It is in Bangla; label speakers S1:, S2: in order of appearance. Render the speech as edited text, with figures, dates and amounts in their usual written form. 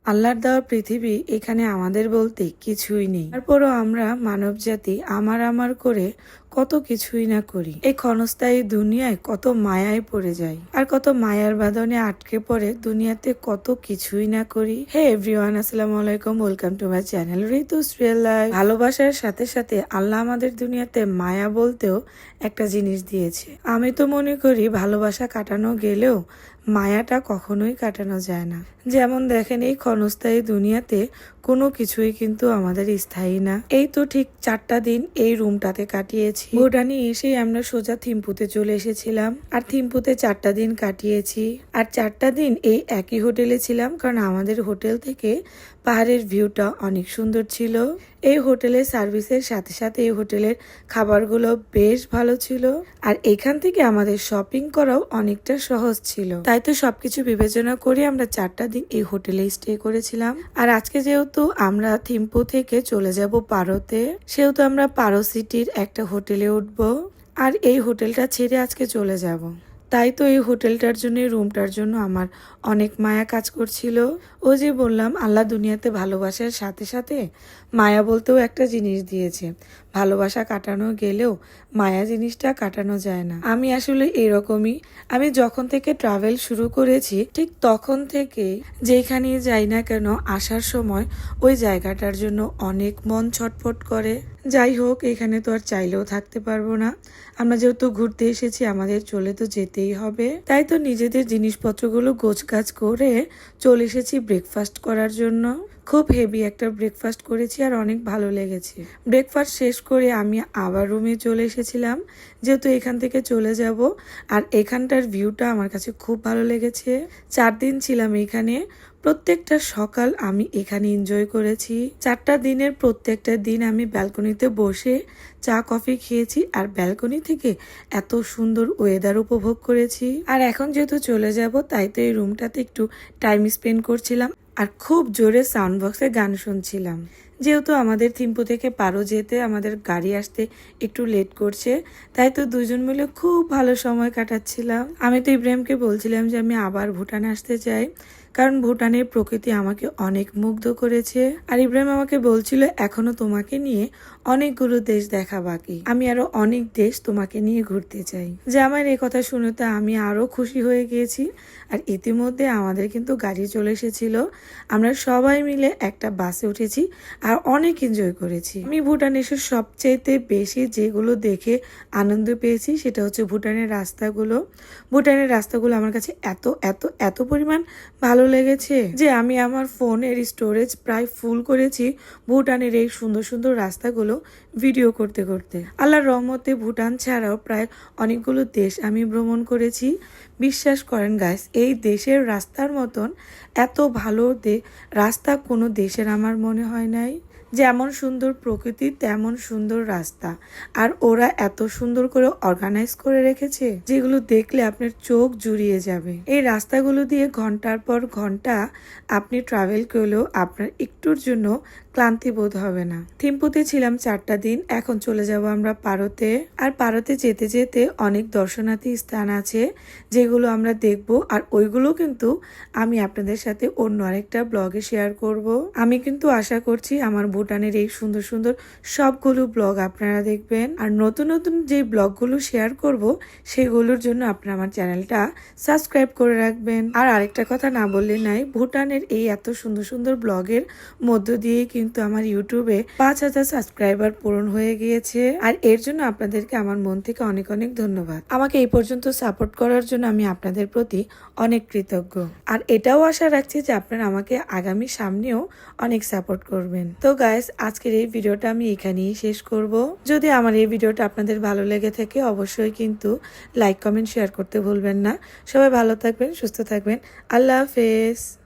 S1: আল্লাহর দেওয়া পৃথিবী, এখানে আমাদের বলতে কিছুই নেই। তারপরও আমরা মানব জাতি আমার করে কত কিছুই না করি। এই ক্ষণস্থায়ী দুনিয়ায় কত মায়ায় পড়ে যাই, আর কত মায়ার বাঁধনে আটকে পড়ে দুনিয়াতে কত কিছুই না করি। হে এভরিওয়ান, আসসালামু আলাইকুম, welcome to my channel ঋতুস real life. ভালোবাসার সাথে সাথে আল্লাহ আমাদের দুনিয়াতে মায়া বলতেও একটা জিনিস দিয়েছে। আমি তো মনে করি ভালোবাসা কাটানো গেলেও মায়াটা কখনোই কাটানো যায় না। যেমন দেখেন, এই ক্ষণস্থায়ী দুনিয়াতে কোনো কিছুই কিন্তু আমাদের স্থায়ী না। এই তো ঠিক 4টা দিন এই রুমটাতে কাটিয়েছি। ভুটানে এসেই আমরা সোজা থিম্পুতে চলে এসেছিলাম, আর থিম্পুতে 4টা দিন কাটিয়েছি। আর 4টা দিন এই একই হোটেলে ছিলাম, কারণ আমাদের হোটেল থেকে পাহাড়ের ভিউটা অনেক সুন্দর ছিল। এই হোটেলের সার্ভিসের সাথে সাথে এই হোটেলের খাবারগুলো বেশ ভালো ছিল, আর এখান থেকে আমাদের শপিং করাও অনেকটা সহজ ছিল। তাই তো সবকিছু বিবেচনা করে আমরা 4টা দিন এই হোটেলে স্টে করেছিলাম। আর আজকে যেহেতু আমরা থিম্পু থেকে চলে যাব পারোতে, সেহেতু আমরা পারো সিটির একটা হোটেলে উঠবো, আর এই হোটেলটা ছেড়ে আজকে চলে যাব। তাই তো এই হোটেলটার জন্য, এই রুমটার জন্য আমার অনেক মায়া কাজ করছিল। ও যে বললাম, আল্লাহ দুনিয়াতে ভালোবাসার সাথে সাথে মায়া বলতেও একটা জিনিস দিয়েছে। ভালোবাসা কাটানো গেলেও মায়া জিনিসটা কাটানো যায় না। আমি আসলে এরকমই। আমি যখন থেকে ট্রাভেল শুরু করেছি, ঠিক তখন থেকে যেখানে যাই না কেন, আসার সময় ওই জায়গাটার জন্য অনেক মন ছটফট করে। যাই হোক, এখানে তো আর চাইলেও থাকতে পারবো না। আমরা যেহেতু ঘুরতে এসেছি, আমাদের চলে তো যেতেই হবে। তাই তো নিজেদের জিনিসপত্রগুলো গোছগাছ করে চলে এসেছি ব্রেকফাস্ট করার জন্য। খুব হেভি একটা ব্রেকফাস্ট করেছি, আর অনেক ভালো লেগেছে। ব্রেকফাস্ট শেষ করে আমি আবার রুমে চলে এসেছিলাম, যেহেতু এখান থেকে চলে যাব। আর এখানটার ভিউটা আমার কাছে খুব ভালো লেগেছে। 4 দিন ছিলাম এখানে, প্রত্যেকটা সকাল আমি এখানে এনজয় করেছি। 4টা দিনের প্রত্যেকটা দিন আমি ব্যালকনিতে বসে চা কফি খেয়েছি, আর ব্যালকনি থেকে এত সুন্দর ওয়েদার উপভোগ করেছি। আর এখন যেহেতু চলে যাব, তাই তো এই রুমটাতে একটু টাইম স্পেন্ড করছিলাম, আর খুব জোরে সাউন্ড বক্সে গান শুনছিলাম। যেহেতু আমাদের থিম্পু থেকে পারো যেতে আমাদের গাড়ি আসতে একটু লেট করছে, তাই তো দুজন মিলে খুব ভালো সময় কাটাচ্ছিলাম। আমি তো ইব্রাহিমকে বলছিলাম যে আমি আবার ভুটান আসতে চাই, কারণ ভুটানের প্রকৃতি আমাকে অনেক মুগ্ধ করেছে। আর ইব্রাহিম আমাকে বলছিল, এখনো তোমাকে নিয়ে অনেকগুলো দেশ দেখা বাকি, আমি আরো অনেক দেশ তোমাকে নিয়ে ঘুরতে চাই। যে আমার এই কথা শুনে তো আমি আরো খুশি হয়ে গিয়েছি। আর ইতিমধ্যে আমাদের কিন্তু গাড়ি চলে এসেছিল। আমরা সবাই মিলে একটা বাসে উঠেছি, আর অনেক এনজয় করেছি। আমি ভুটান এসে সবচেয়ে বেশি যেগুলো দেখে আনন্দ পেয়েছি, সেটা হচ্ছে ভুটানের রাস্তাগুলো। ভুটানের রাস্তাগুলো আমার কাছে এত এত এত পরিমাণ ভালো লেগেছে যে আমি আমার ফোনের স্টোরেজ প্রায় ফুল করেছি ভুটানের এই সুন্দর সুন্দর রাস্তাগুলো ভিডিও করতে করতে। আল্লাহর রহমতে ভুটান ছাড়াও প্রায় অনেকগুলো দেশ আমি ভ্রমণ করেছি। বিশ্বাস করেন গাইস, এই দেশের রাস্তার মতন এত ভালো রাস্তা কোনো দেশের আমার মনে হয় নাই। যেমন সুন্দর প্রকৃতি, তেমন সুন্দর রাস্তা, আর ওরা এত সুন্দর করে অর্গানাইজ করে রেখেছে, যেগুলো দেখলে আপনার চোখ জুড়িয়ে যাবে। এই রাস্তাগুলো দিয়ে ঘন্টার পর ঘন্টা আপনি ট্রাভেল করলেও আপনার একটুর জন্য ক্লান্তি বোধ হবে না। থিম্পুতে ছিলাম 4টা দিন, এখন চলে যাব আমরা পারোতে। আর পারোতে যেতে যেতে অনেক দর্শনার্থী স্থান আছে, যেগুলো আমরা দেখব, আর ওইগুলো কিন্তু আমি আপনাদের সাথে অন্য আরেকটা ব্লগে শেয়ার করব। আমি কিন্তু আশা করছি আমার ভুটানের এই সুন্দর সুন্দর সবগুলো ব্লগ আপনারা দেখবেন। আর নতুন নতুন যে ব্লগগুলো শেয়ার করব, সেগুলোর জন্য আপনারা আমার চ্যানেলটা সাবস্ক্রাইব করে রাখবেন। আর আরেকটা কথা না বললে নাই, ভুটানের এই এত সুন্দর সুন্দর ব্লগের মধ্য দিয়ে কিন্তু আমার ইউটিউবে 5,000 সাবস্ক্রাইবার পূরণ হয়ে গিয়েছে। আর এর জন্য আপনাদেরকে আমার মন থেকে অনেক অনেক ধন্যবাদ। আমাকে এই পর্যন্ত সাপোর্ট করার জন্য আমি আপনাদের প্রতি অনেক কৃতজ্ঞ। আর এটাও আশা রাখছি যে আপনারা আমাকে আগামী সামনেও অনেক সাপোর্ট করবেন। তো গাইস, আজকের এই ভিডিওটা আমি এখানেই শেষ করব। যদি আমার এই ভিডিওটা আপনাদের ভালো লেগে থাকে, অবশ্যই কিন্তু লাইক কমেন্ট শেয়ার করতে ভুলবেন না। সবাই ভালো থাকবেন, সুস্থ থাকবেন। আল্লাহ হাফেজ।